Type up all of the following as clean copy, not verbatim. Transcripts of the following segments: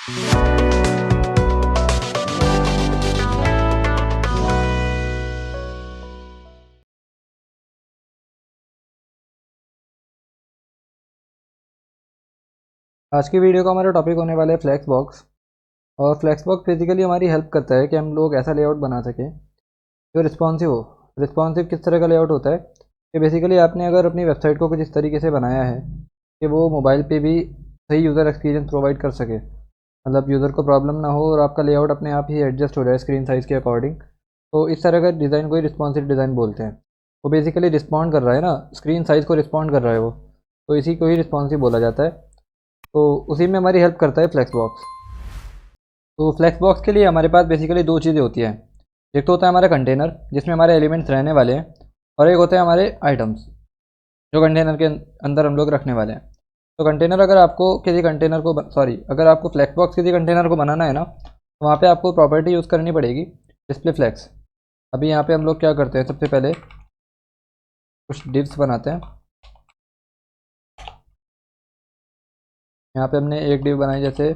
आज की वीडियो का हमारा टॉपिक होने वाला है फ्लैक्स बॉक्स। और फ्लैक्स बॉक्स बेसिकली हमारी हेल्प करता है कि हम लोग ऐसा लेआउट बना सकें जो रिस्पॉन्सिव हो। रिस्पॉन्सिव किस तरह का लेआउट होता है कि बेसिकली आपने अगर अपनी वेबसाइट को कुछ इस तरीके से बनाया है कि वो मोबाइल पे भी सही यूज़र एक्सपीरियंस प्रोवाइड कर सके, मतलब यूज़र को प्रॉब्लम ना हो और आपका लेआउट अपने आप ही एडजस्ट हो जाए स्क्रीन साइज़ के अकॉर्डिंग, तो इस तरह का डिज़ाइन को ही रिस्पॉन्सिव डिज़ाइन बोलते हैं। वो बेसिकली रिस्पॉन्ड कर रहा है ना, स्क्रीन साइज़ को रिस्पॉन्ड कर रहा है वो, तो इसी को ही रिस्पॉन्सिव बोला जाता है। तो उसी में हमारी हेल्प करता है फ्लैक्स बॉक्स। तो फ्लैक्स बॉक्स के लिए हमारे पास बेसिकली दो चीज़ें होती हैं। एक तो होता है हमारा कंटेनर जिसमें हमारे एलिमेंट्स रहने वाले हैं, और एक होते हैं हमारे आइटम्स जो कंटेनर के अंदर हम लोग रखने वाले हैं। तो कंटेनर अगर आपको किसी कंटेनर को अगर आपको फ्लैक्स बॉक्स किसी कंटेनर को बनाना है ना, तो वहाँ पे आपको प्रॉपर्टी यूज़ करनी पड़ेगी डिस्प्ले फ्लैक्स। अभी यहाँ पे हम लोग क्या करते हैं, सबसे पहले कुछ डिव्स बनाते हैं। यहाँ पे हमने एक डिव बनाई, जैसे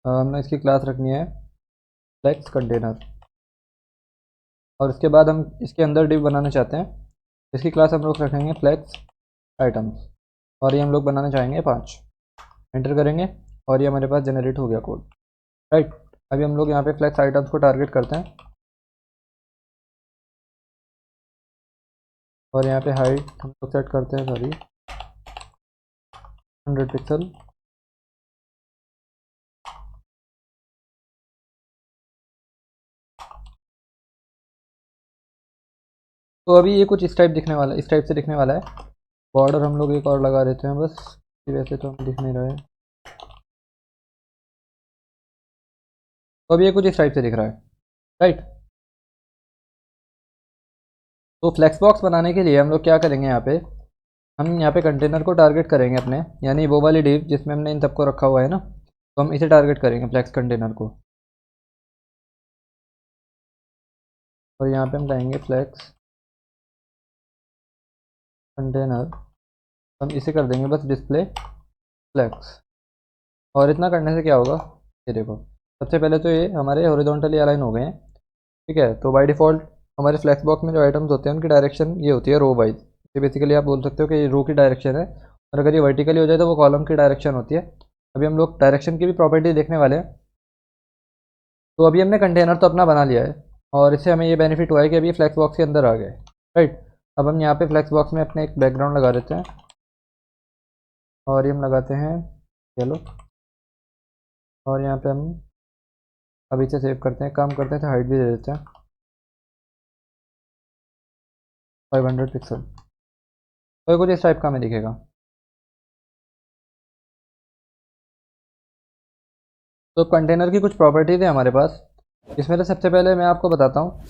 हमने इसकी क्लास रखनी है फ्लैक्स कंटेनर, और उसके बाद हम इसके अंदर डिव बनाना चाहते हैं। इसकी क्लास हम लोग रखेंगे फ्लैक्स आइटम्स, और ये हम लोग बनाना चाहेंगे 5। एंटर करेंगे और ये हमारे पास जनरेट हो गया कोड, राइट। अभी हम लोग यहाँ पे फ्लैक्स आइटम्स को टारगेट करते हैं, और यहाँ पे हाइट हम लोग सेट करते हैं, सॉरी 100 पिक्सल। तो अभी ये कुछ इस टाइप दिखने वाला है, इस टाइप से दिखने वाला है। बॉर्डर हम लोग एक और लगा देते हैं बस, वैसे तो हम दिख नहीं रहा है। तो अभी ये कुछ इस टाइप से दिख रहा है, राइट। तो फ्लैक्स बॉक्स बनाने के लिए हम लोग क्या करेंगे, हम यहाँ पे कंटेनर को टारगेट करेंगे अपने, यानी वो वाली डिव जिसमें हमने इन सबको रखा हुआ है ना, तो हम इसे टारगेट करेंगे फ्लैक्स कंटेनर को। और यहाँ पे हम कहेंगे फ्लैक्स कंटेनर, हम इसे कर देंगे बस डिस्प्ले फ्लैक्स। और इतना करने से क्या होगा, ये देखो, सबसे पहले तो ये हमारे हॉरिजॉन्टली अलाइन हो गए हैं, ठीक है। तो बाय डिफ़ॉल्ट हमारे फ्लैक्स बॉक्स में जो आइटम्स होते हैं उनकी डायरेक्शन ये होती है रो वाइज। ये बेसिकली आप बोल सकते हो कि ये रो की डायरेक्शन है, और अगर ये वर्टिकली हो जाए तो वो कॉलम की डायरेक्शन होती है। अभी हम लोग डायरेक्शन की भी प्रॉपर्टी देखने वाले हैं। तो अभी हमने कंटेनर तो अपना बना लिया है, और इससे हमें ये बेनिफिट हुआ है कि अभी फ्लैक्स बॉक्स के अंदर आ गए, राइट। अब हम यहाँ पे फ्लैक्स बॉक्स में अपने एक बैकग्राउंड लगा देते हैं, और ये हम लगाते हैं येलो, और यहाँ पे हम अभी से सेव करते हैं, काम करते हैं तो हाइट भी दे देते हैं 500 पिक्सल। तो ये कुछ इस टाइप का हमें दिखेगा। तो कंटेनर की कुछ प्रॉपर्टीज़ है हमारे पास, इसमें से सबसे पहले मैं आपको बताता हूँ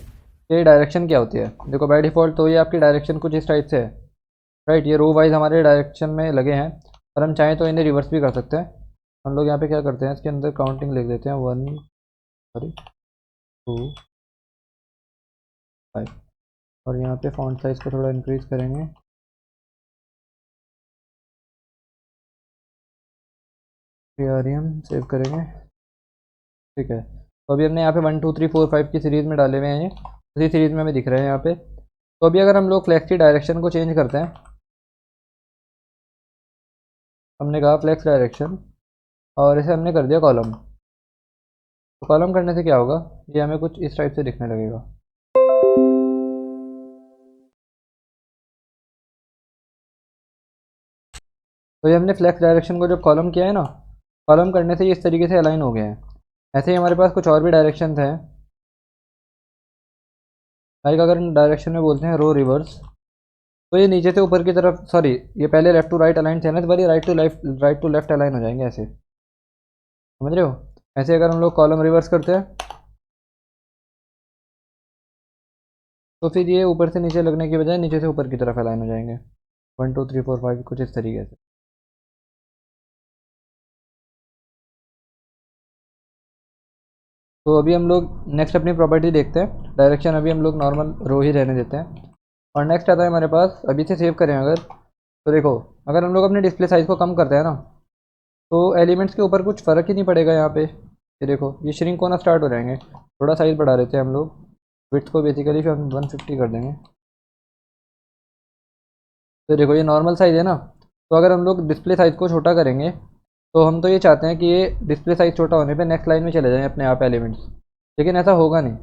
कि डायरेक्शन क्या होती है। देखो बाय डिफ़ॉल्ट तो ये आपकी डायरेक्शन कुछ इस टाइप से है, राइट। ये रो वाइज हमारे डायरेक्शन में लगे हैं, और हम चाहें तो इन्हें रिवर्स भी कर सकते हैं। हम लोग यहाँ पे क्या करते हैं, इसके अंदर काउंटिंग लिख देते हैं 1, सॉरी 2, 5, और यहाँ पे फॉन्ट साइज़ को थोड़ा इंक्रीज़ करेंगे। हम सेव करेंगे, ठीक है। तो अभी हमने यहाँ पे 1 2 3 4 5 की सीरीज़ में डाले हुए हैं, ये उसी सीरीज़ में हमें दिख रहे हैं यहाँ पे। तो अभी अगर हम लोग फ्लैक्स की डायरेक्शन को चेंज करते हैं, हमने कहा फ्लैक्स डायरेक्शन, और इसे हमने कर दिया कॉलम। तो कॉलम करने से क्या होगा, ये हमें कुछ इस टाइप से दिखने लगेगा। तो ये हमने फ्लैक्स डायरेक्शन को जब कॉलम किया है ना, कॉलम करने से ये इस तरीके से अलाइन हो गए हैं। ऐसे ही हमारे पास कुछ और भी डायरेक्शन हैं, लाइक अगर डायरेक्शन में बोलते हैं रो रिवर्स, तो ये नीचे से ऊपर की तरफ, सॉरी ये पहले लेफ्ट टू राइट अलाइन थे ना, तो बारी राइट टू लेफ्ट अलाइन हो जाएंगे ऐसे, समझ रहे हो। ऐसे अगर हम लोग कॉलम रिवर्स करते हैं तो फिर ये ऊपर से नीचे लगने की बजाय नीचे से ऊपर की तरफ अलाइन हो जाएंगे, 1 2 3 4 5 कुछ इस तरीके से। तो अभी हम लोग नेक्स्ट अपनी प्रॉपर्टी देखते हैं। डायरेक्शन अभी हम लोग नॉर्मल रो ही रहने देते हैं, और नेक्स्ट आता है हमारे पास, अभी से सेव करें अगर, तो देखो अगर हम लोग अपने डिस्प्ले साइज़ को कम करते हैं ना, तो एलिमेंट्स के ऊपर कुछ फ़र्क ही नहीं पड़ेगा यहाँ पे। ये देखो ये श्रिंक होना स्टार्ट हो जाएंगे। थोड़ा साइज़ बढ़ा देते हैं हम लोग, विड्थ को बेसिकली फिर हम 150 कर देंगे। तो देखो ये नॉर्मल साइज़ है ना। तो अगर हम लोग डिस्प्ले साइज़ को छोटा करेंगे, तो हम तो ये चाहते हैं कि ये डिस्प्ले साइज़ छोटा होने पे नेक्स्ट लाइन में चले जाएँ अपने आप एलिमेंट्स, लेकिन ऐसा होगा नहीं।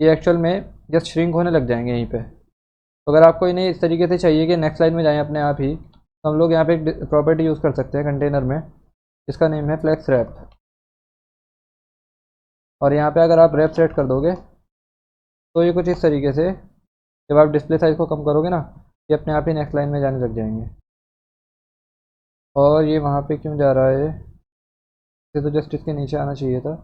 ये एक्चुअल में जस्ट श्रिंक होने लग जाएंगे यहीं पे। तो अगर आपको इन्हें इस तरीके से चाहिए कि नेक्स्ट लाइन में जाएँ अपने आप ही, तो हम लोग यहाँ पे एक प्रॉपर्टी यूज़ कर सकते हैं कंटेनर में, इसका नेम है फ्लेक्स रैप। और यहाँ पे अगर आप रैप सेट कर दोगे, तो ये कुछ इस तरीके से जब आप डिस्प्ले साइज़ को कम करोगे ना, ये अपने आप ही नेक्स्ट लाइन में जाने लग जाएंगे। और ये वहाँ पे क्यों जा रहा है, ये तो जस्ट इसके नीचे आना चाहिए था।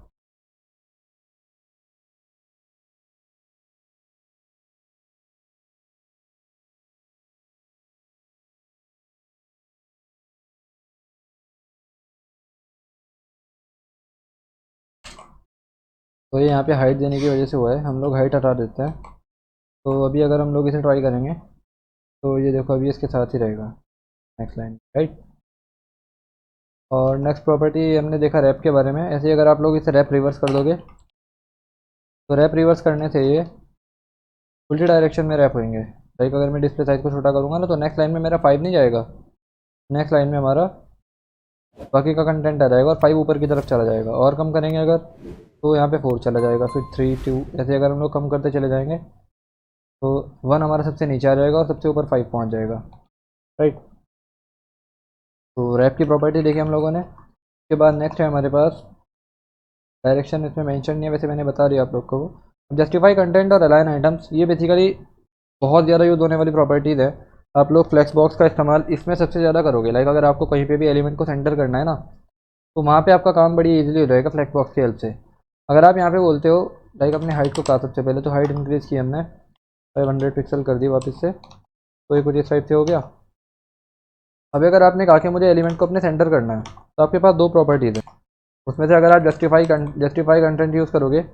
तो ये यहाँ पे हाइट देने की वजह से हुआ है, हम लोग हाइट हटा देते हैं। तो अभी अगर हम लोग इसे ट्राई करेंगे, तो ये देखो अभी इसके साथ ही रहेगा नेक्स्ट लाइन, राइट। और नेक्स्ट प्रॉपर्टी हमने देखा रैप के बारे में। ऐसे ही अगर आप लोग इसे रैप रिवर्स कर दोगे, तो रैप रिवर्स करने से ये उल्टी डायरेक्शन में रैप होंगे। लाइक अगर मैं डिस्प्ले साइज को छोटा करूँगा ना, तो नेक्स्ट लाइन में मेरा 5 नहीं जाएगा, नेक्स्ट लाइन में हमारा बाकी का कंटेंट आ जाएगा और 5 ऊपर की तरफ चला जाएगा। और कम करेंगे अगर, तो यहाँ पे 4 चला जाएगा, फिर 3 2, ऐसे अगर हम लोग कम करते चले जाएंगे, तो 1 हमारा सबसे नीचे आ जाएगा और सबसे ऊपर 5 पहुँच जाएगा, राइट। तो रैप की प्रॉपर्टी देखी हम लोगों ने। उसके बाद नेक्स्ट है हमारे पास डायरेक्शन, इसमें मेंशन नहीं है, वैसे मैंने बता दिया आप लोग को। जस्टिफाई कंटेंट और अलाइन आइटम्स, ये बेसिकली बहुत ज़्यादा यूज़ होने वाली प्रॉपर्टीज़ है। आप लोग फ्लेक्स बॉक्स का इस्तेमाल इसमें सबसे ज़्यादा करोगे। लाइक अगर आपको कहीं पे भी एलिमेंट को सेंटर करना है ना, तो वहाँ पे आपका काम बड़ी इजीली हो जाएगा फ्लेक्स बॉक्स की हेल्प से। अगर आप यहाँ पे बोलते हो, लाइक अपने हाइट को कहा सबसे पहले, तो हाइट इंक्रीज़ की हमने 500 पिक्सल कर दी वापस से, तो ये कुछ इस टाइप से हो गया। अभी अगर आपने कहा कि मुझे एलिमेंट को अपने सेंटर करना है, तो आपके पास दो प्रॉपर्टीज़ है। उसमें से अगर आप जस्टिफाई कंटेंट यूज़ करोगे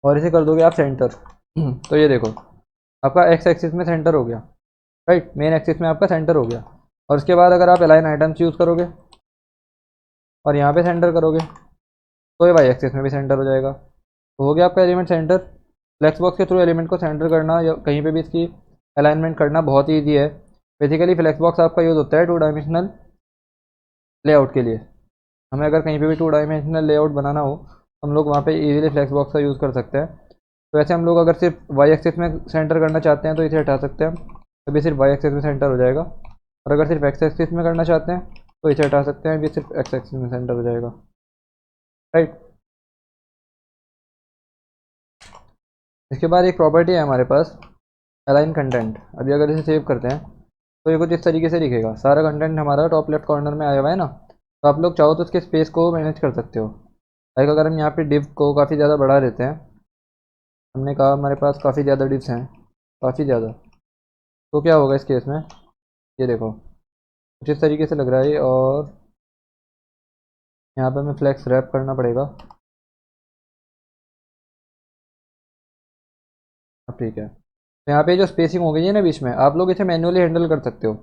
और इसे कर दोगे आप सेंटर, तो ये देखो आपका एक्स एक्सिस में सेंटर हो गया, राइट, मेन एक्सिस में आपका सेंटर हो गया। और उसके बाद अगर आप अलाइन आइटम्स यूज़ करोगे और यहाँ पे सेंटर करोगे, तो ये वाई एक्सिस में भी सेंटर हो जाएगा। तो हो गया आपका एलिमेंट सेंटर। फ्लेक्स बॉक्स के थ्रू एलिमेंट को सेंटर करना या कहीं पे भी इसकी अलाइनमेंट करना बहुत ही ईजी है। बेसिकली फ्लेक्स बॉक्स आपका यूज़ होता है 2 डायमेंशनल लेआउट के लिए। हमें अगर कहीं पे भी 2 डायमेंशनल लेआउट बनाना हो, हम लोग वहाँ पे इजीली फ्लेक्स बॉक्स का यूज़ कर सकते हैं। तो वैसे हम लोग अगर सिर्फ वाई एक्सिस में सेंटर करना चाहते हैं, तो इसे हटा सकते हैं, तभी सिर्फ वाई एक्सिस में सेंटर हो जाएगा। और अगर सिर्फ एक्स एक्सिस में करना चाहते हैं, तो इसे हटा सकते हैं, भी सिर्फ एक्स एक्सिस में सेंटर हो जाएगा, राइट। इसके बाद एक प्रॉपर्टी है हमारे पास अलाइन कंटेंट। अभी अगर इसे सेव करते हैं, तो ये कुछ इस तरीके से दिखेगा। सारा कंटेंट हमारा टॉप लेफ्ट कॉर्नर में आया हुआ है ना। तो आप लोग चाहो तो उसके स्पेस को मैनेज कर सकते हो। लाइक अगर हम यहाँ पे डिव को काफ़ी ज़्यादा बढ़ा देते हैं, हमने कहा हमारे पास काफ़ी ज़्यादा डिव्स हैं, काफ़ी ज़्यादा, तो क्या होगा इस केस में, ये देखो कुछ इस तरीके से लग रहा है। और यहाँ पे हमें फ्लेक्स रैप करना पड़ेगा। अब ठीक है। तो यहाँ पे जो स्पेसिंग हो गई है ना बीच में, आप लोग इसे मैन्युअली हैंडल कर सकते हो।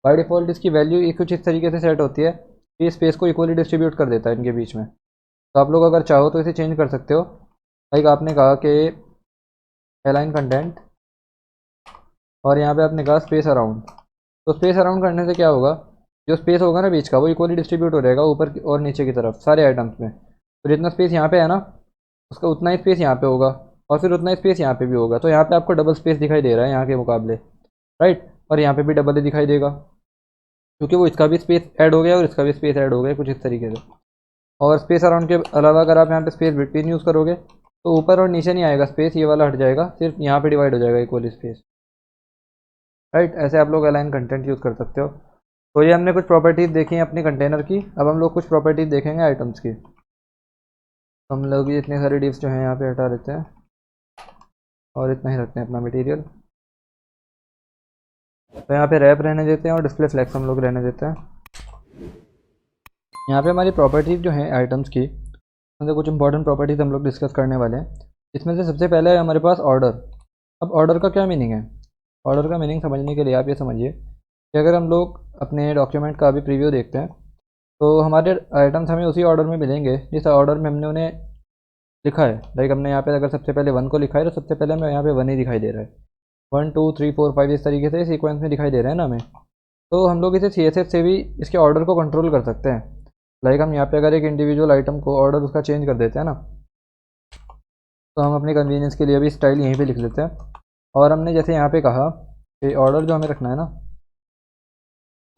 बाय डिफ़ॉल्ट इसकी वैल्यू कुछ इस तरीके से सेट होती है कि स्पेस को इक्वली डिस्ट्रीब्यूट कर देता है इनके बीच में। तो आप लोग अगर चाहो तो इसे चेंज कर सकते हो। लाइक आपने कहा कि अलाइन कंटेंट और यहाँ पे आपने कहा स्पेस अराउंड। तो स्पेस अराउंड करने से क्या होगा, जो स्पेस होगा ना बीच का, वो इक्वली डिस्ट्रीब्यूट हो जाएगा ऊपर और नीचे की तरफ सारे आइटम्स में। तो जितना स्पेस यहाँ पे है ना, उसका उतना ही स्पेस यहाँ पे होगा, और फिर उतना ही स्पेस यहाँ पे भी होगा। तो यहाँ पे आपको डबल स्पेस दिखाई दे रहा है यहाँ के मुकाबले, राइट। और यहाँ पे भी डबल ही दिखाई देगा, क्योंकि वो इसका भी स्पेस ऐड हो गया और इसका भी स्पेस ऐड हो गया कुछ इस तरीके से। और स्पेस अराउंड के अलावा अगर आप यहाँ पे स्पेस बिटवीन यूज़ करोगे, तो ऊपर और नीचे नहीं आएगा स्पेस, ये वाला हट जाएगा, सिर्फ यहाँ पे डिवाइड हो जाएगा इक्वली स्पेस, राइट। ऐसे आप लोग अलाइन कंटेंट यूज़ कर सकते हो। तो ये हमने कुछ प्रॉपर्टीज़ देखी हैं अपनी कंटेनर की। अब हम लोग कुछ प्रॉपर्टीज़ देखेंगे आइटम्स की। तो हम लोग ये इतने सारे डिव्स जो हैं यहाँ पे हटा देते हैं और इतना ही रखते हैं अपना मटेरियल। तो यहाँ पे रैप रहने देते हैं और डिस्प्ले फ्लेक्स हम लोग रहने देते हैं। यहाँ पे हमारी प्रॉपर्टीज़ जो हैं आइटम्स की, मतलब कुछ इंपॉर्टेंट प्रॉपर्टीज़ हम लोग डिस्कस करने वाले हैं। इसमें से सबसे पहले है हमारे पास ऑर्डर। अब ऑर्डर का क्या मीनिंग है, ऑर्डर का मीनिंग समझने के लिए आप ये समझिए कि अगर हम लोग अपने डॉक्यूमेंट का अभी प्रीव्यू देखते हैं तो हमारे आइटम्स हमें उसी ऑर्डर में मिलेंगे जिस ऑर्डर में हमने उन्हें लिखा है। लाइक हमने यहाँ पे अगर सबसे पहले 1 को लिखा है तो सबसे पहले हमें यहाँ पे 1 ही दिखाई दे रहा है। 1 2 3 4 5 इस तरीके से सीक्वेंस में दिखाई दे रहा है ना हमें। तो हम लोग इसे CSS से भी इसके ऑर्डर को कंट्रोल कर सकते हैं। लाइक हम यहाँ पे अगर एक इंडिविजुअल आइटम को ऑर्डर उसका चेंज कर देते हैं ना, तो हम अपनी कन्वीनियंस के लिए भी स्टाइल यहीं पे लिख लेते हैं। और हमने जैसे यहाँ पे कहा कि ऑर्डर जो हमें रखना है ना,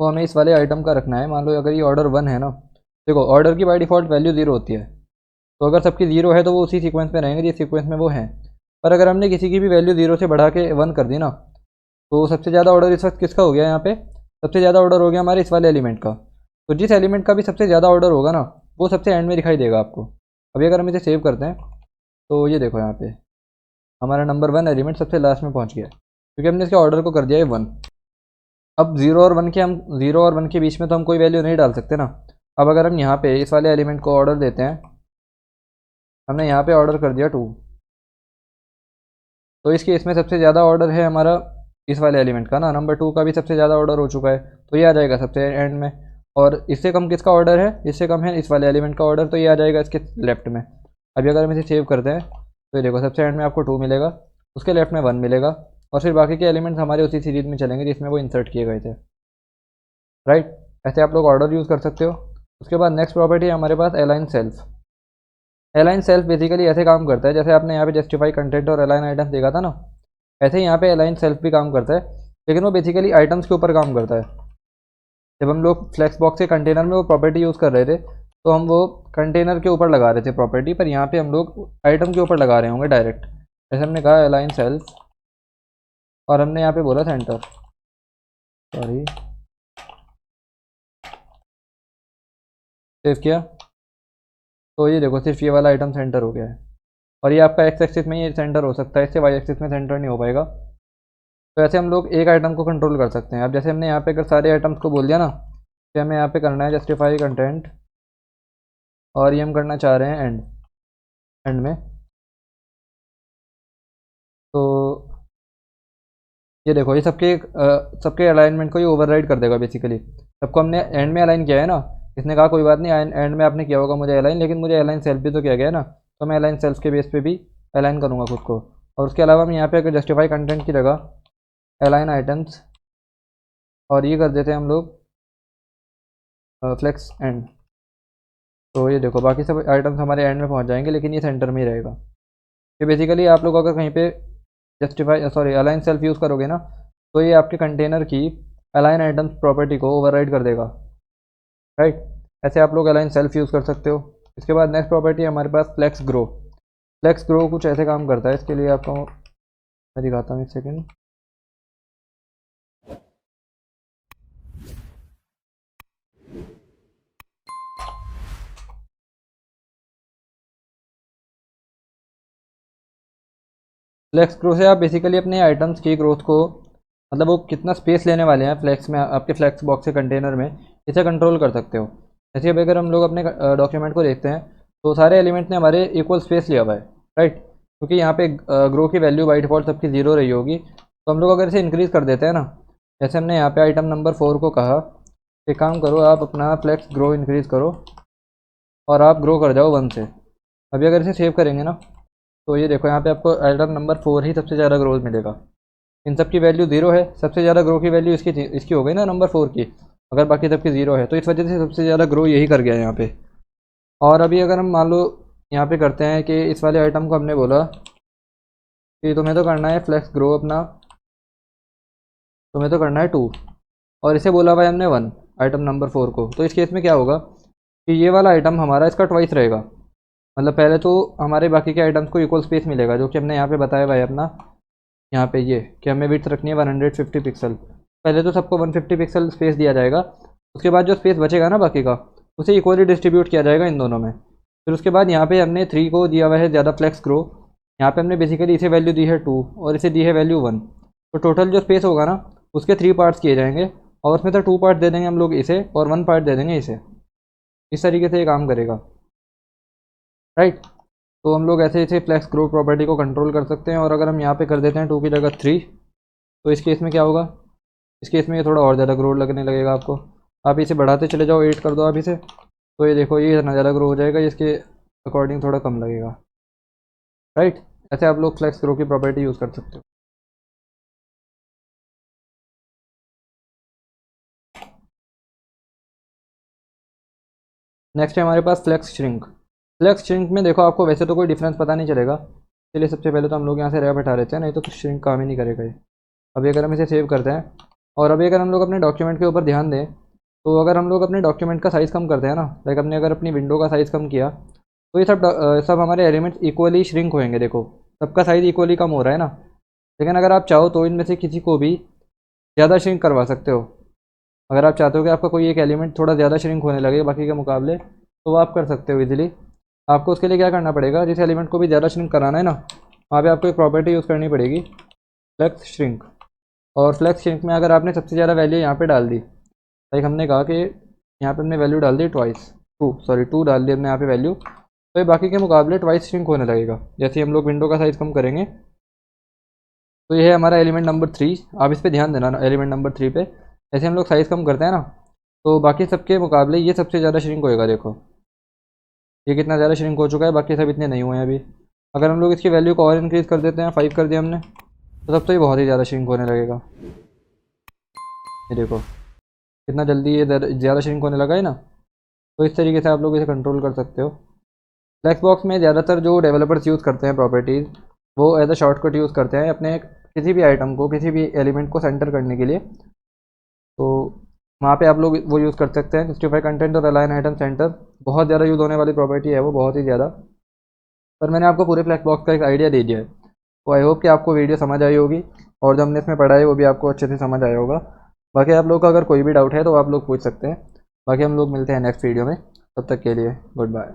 वो हमें इस वाले आइटम का रखना है। मान लो अगर ये ऑर्डर 1 है ना, देखो ऑर्डर की बाय डिफ़ॉल्ट वैल्यू 0 होती है। तो अगर सबकी 0 है तो वो उसी सीक्वेंस में रहेंगे जिस सीक्वेंस में वो हैं। पर अगर हमने किसी की भी वैल्यू 0 से बढ़ा के 1 कर दी ना, तो सबसे ज़्यादा ऑर्डर इस वक्त किसका हो गया यहाँ पे? सबसे ज़्यादा ऑर्डर हो गया हमारे इस वाले एलिमेंट का। तो जिस एलिमेंट का भी सबसे ज़्यादा ऑर्डर होगा ना, वो सबसे एंड में दिखाई देगा आपको। अभी अगर हम इसे सेव करते हैं तो ये देखो यहाँ पे हमारा नंबर 1 एलिमेंट सबसे लास्ट में पहुँच गया, क्योंकि हमने इसके ऑर्डर को कर दिया है 1। अब 0 और 1 के हम 0 और 1 के बीच में तो हम कोई वैल्यू नहीं डाल सकते ना। अब अगर हम यहाँ पे इस वाले एलिमेंट को ऑर्डर देते हैं, हमने यहाँ पे ऑर्डर कर दिया 2, तो इस केस में सबसे ज़्यादा ऑर्डर है हमारा इस वाले एलिमेंट का ना, नंबर 2 का भी सबसे ज़्यादा ऑर्डर हो चुका है, तो ये आ जाएगा सबसे एंड में। और इससे कम किसका ऑर्डर है? इससे कम है इस वाले एलिमेंट का ऑर्डर, तो ये आ जाएगा इसके लेफ्ट में। अभी अगर हम इसे सेव करते हैं तो ये देखो सबसे एंड में आपको 2 मिलेगा, उसके लेफ्ट में 1 मिलेगा, और फिर बाकी के एलिमेंट्स हमारे उसी सीरीज़ में चलेंगे जिसमें वो इंसर्ट किए गए थे। राइट, ऐसे आप लोग ऑर्डर यूज़ कर सकते हो। उसके बाद नेक्स्ट प्रॉपर्टी है हमारे पास align self. Align self basically ऐसे काम करता है, जैसे आपने यहाँ पे जस्टिफाई कंटेंट और अलाइन आइटम्स देखा था ना, ऐसे ही यहाँ पे अलाइन सेल्फ भी काम करता है, लेकिन वो बेसिकली आइटम्स के ऊपर काम करता है। जब हम लोग फ्लेक्स बॉक्स के कंटेनर में वो प्रॉपर्टी यूज़ कर रहे थे, तो हम वो कंटेनर के ऊपर लगा रहे थे प्रॉपर्टी, पर यहाँ पे हम लोग आइटम के ऊपर लगा रहे होंगे डायरेक्ट। जैसे हमने कहा अलाइन सेल्फ, और हमने यहाँ पे बोला सेंटर, सॉरी सेव किया, तो ये देखो सिर्फ ये वाला आइटम सेंटर हो गया है। और ये आपका एक्स एक्सिस में ये सेंटर हो सकता है, इससे वाई एक्सिस में सेंटर नहीं हो पाएगा। तो ऐसे हम लोग एक आइटम को कंट्रोल कर सकते हैं। अब जैसे हमने यहाँ पे अगर सारे आइटम्स को बोल दिया ना कि हमें यहाँ पे करना है जस्टिफाई कंटेंट, और ये हम करना चाह रहे हैं एंड में, तो ये देखो ये सबके अलाइनमेंट को ये ओवरराइड कर देगा बेसिकली। सबको हमने एंड में अलाइन किया है ना, इसने कहा कोई बात नहीं एंड में आपने किया होगा मुझे अलाइन, लेकिन मुझे अलाइन सेल्फ भी तो किया गया है ना, तो मैं अलाइन सेल्फ के बेस पे भी अलाइन करूँगा खुद को। और उसके अलावा हम यहाँ पे अगर जस्टिफाई कंटेंट की जगह अलाइन आइटम्स, और ये कर देते हैं हम लोग फ्लेक्स एंड, तो ये देखो बाकी सब आइटम्स हमारे एंड में पहुँच जाएंगे, लेकिन ये सेंटर में ही रहेगा। ये बेसिकली आप लोग अगर कहीं पे अलाइन सेल्फ यूज़ करोगे ना, तो ये आपके कंटेनर की अलाइन आइटम्स प्रॉपर्टी को ओवरराइड कर देगा। राइट, ऐसे आप लोग अलाइन सेल्फ यूज़ कर सकते हो। इसके बाद नेक्स्ट प्रॉपर्टी है हमारे पास फ्लेक्स ग्रो। फ्लेक्स ग्रो कुछ ऐसे काम करता है, इसके लिए आपको मैं दिखाता हूँ, एक सेकेंड। फ्लेक्स ग्रो से आप बेसिकली अपने आइटम्स की ग्रोथ को, मतलब वो कितना स्पेस लेने वाले हैं फ्लेक्स में, आपके फ्लेक्स बॉक्स के कंटेनर में, इसे कंट्रोल कर सकते हो। जैसे अब अगर हम लोग अपने डॉक्यूमेंट को देखते हैं तो सारे एलिमेंट ने हमारे इक्वल स्पेस लिया हुआ है। राइट, क्योंकि यहाँ पे ग्रो की वैल्यू बाई डिफ़ॉल्ट सबकी 0 रही होगी, तो हम लोग अगर इसे इंक्रीज़ कर देते हैं ना, जैसे हमने यहाँ पे आइटम नंबर 4 को कहा एक काम करो आप अपना फ्लेक्स ग्रो इंक्रीज़ करो और आप ग्रो कर जाओ 1 से। अभी अगर इसे सेव करेंगे ना, तो ये देखो यहाँ पे आपको आइटम नंबर 4 ही सबसे ज़्यादा ग्रोथ मिलेगा। इन सब की वैल्यू 0 है, सबसे ज़्यादा ग्रो की वैल्यू इसकी हो गई ना नंबर 4 की, अगर बाकी सबकी 0 है, तो इस वजह से सबसे ज़्यादा ग्रो यही कर गया है यहाँ पे। और अभी अगर हम मान लो यहाँ पे करते हैं कि इस वाले आइटम को हमने बोला कि तुम्हें तो करना है फ्लेक्स ग्रो अपना, तुम्हें तो करना है 2, और इसे बोला भाई हमने 1 आइटम नंबर 4 को, तो इस केस में क्या होगा कि ये वाला आइटम हमारा इसका ट्वाइस रहेगा। मतलब पहले तो हमारे बाकी के आइटम्स को इक्वल स्पेस मिलेगा, जो कि हमने यहाँ पे बताया भाई अपना यहाँ पे ये कि हमें विड्थ रखनी है 150 पिक्सल। पहले तो सबको 150 पिक्सल स्पेस दिया जाएगा, उसके बाद जो स्पेस बचेगा ना बाकी का, उसे इक्वली डिस्ट्रीब्यूट किया जाएगा इन दोनों में। फिर उसके बाद यहाँ पे हमने 3 को दिया हुआ है ज़्यादा फ्लेक्स ग्रो, यहाँ पे हमने बेसिकली इसे वैल्यू दी है 2 और इसे दी है वैल्यू 1, तो टोटल जो स्पेस होगा ना उसके 3 पार्ट्स किए जाएंगे, और उसमें से 2 पार्ट दे देंगे हम लोग इसे और 1 पार्ट दे देंगे इसे। इस तरीके से ये काम करेगा। राइट, तो हम लोग ऐसे ऐसे फ्लेक्स ग्रो प्रॉपर्टी को कंट्रोल कर सकते हैं। और अगर हम यहाँ पे कर देते हैं 2 की जगह 3, तो इस केस में क्या होगा इस केस में ये थोड़ा और ज़्यादा ग्रो लगने लगेगा आपको। आप इसे बढ़ाते चले जाओ, 8 कर दो आप इसे, तो ये देखो ये इतना ज़्यादा ग्रो हो जाएगा, इसके अकॉर्डिंग थोड़ा कम लगेगा, राइट। ऐसे आप लोग फ्लेक्स ग्रो की प्रॉपर्टी यूज़ कर सकते हो। नेक्स्ट है हमारे पास फ्लेक्स श्रिंक। फ्लेक्स श्रिंक में देखो आपको वैसे तो कोई डिफरेंस पता नहीं चलेगा, इसलिए सबसे पहले तो हम लोग यहाँ से रैप हटा लेते हैं, नहीं तो श्रिंक काम ही नहीं करेगा ये। अभी अगर हम इसे सेव करते हैं और अभी अगर हम लोग अपने डॉक्यूमेंट के ऊपर ध्यान दें, तो अगर हम लोग अपने डॉक्यूमेंट का साइज़ कम करते हैं ना, लाइक हमने अगर अपनी विंडो का साइज़ कम किया, तो ये सब हमारे एलिमेंट्स इक्वली श्रिंक होंगे। देखो सबका साइज़ इक्वली कम हो रहा है ना, लेकिन अगर आप चाहो तो इनमें से किसी को भी ज़्यादा श्रिंक करवा सकते हो। अगर आप चाहते हो कि आपका कोई एक एलिमेंट थोड़ा ज़्यादा श्रिंक होने लगे बाकी के मुकाबले, तो वो आप कर सकते हो इजीली। आपको उसके लिए क्या करना पड़ेगा, जिस एलिमेंट को भी ज़्यादा श्रिंक कराना है ना, वहाँ पे आपको एक प्रॉपर्टी यूज़ करनी पड़ेगी, फ्लेक्स श्रिंक। और फ्लेक्स श्रिंक में अगर आपने सबसे ज़्यादा वैल्यू यहाँ पे डाल दी, लाइक हमने कहा कि यहाँ पे हमने वैल्यू डाल दी टू डाल दी हमने यहाँ पे वैल्यू, तो ये बाकी के मुकाबले ट्वाइस श्रिंक होने लगेगा। जैसे ही हम लोग विंडो का साइज़ कम करेंगे, तो ये है हमारा एलिमेंट नंबर 3। आप इस पर ध्यान देना ना, एलिमेंट नंबर 3 पे ऐसे हम लोग साइज़ कम करते हैं ना, तो बाकी सबके मुकाबले ये सबसे ज़्यादा श्रिंक होएगा। देखो ये कितना ज़्यादा श्रिंक हो चुका है, बाकी सब इतने नहीं हुए हैं अभी। अगर हम लोग इसकी वैल्यू को और इंक्रीज़ कर देते हैं, 5 कर दिया हमने, तो तब तो ये बहुत ही ज़्यादा श्रिंक होने लगेगा। ये देखो कितना जल्दी ये ज़्यादा श्रिंक होने लगा है ना। तो इस तरीके से आप लोग इसे कंट्रोल कर सकते हो। फ्लेक्स बॉक्स में ज़्यादातर जो डेवलपर्स यूज़ करते हैं प्रॉपर्टीज़, वो एज अ शॉर्टकट यूज़ करते हैं अपने किसी भी आइटम को, किसी भी एलिमेंट को सेंटर करने के लिए। तो वहाँ पे आप लोग वो यूज़ कर सकते हैं, जस्टिफाई कंटेंट और अलाइन आइटम सेंटर। बहुत ज़्यादा यूज़ होने वाली प्रॉपर्टी है वो, बहुत ही ज़्यादा। पर मैंने आपको पूरे फ्लेक्स बॉक्स का एक आइडिया दे दिया है, तो आई होप कि आपको वीडियो समझ आई होगी और जो हमने इसमें पढ़ा है वो भी आपको अच्छे से समझ आया होगा। बाकी आप लोग का अगर कोई भी डाउट है तो आप लोग पूछ सकते हैं। बाकी हम लोग मिलते हैं नेक्स्ट वीडियो में, तब तक के लिए गुड बाय।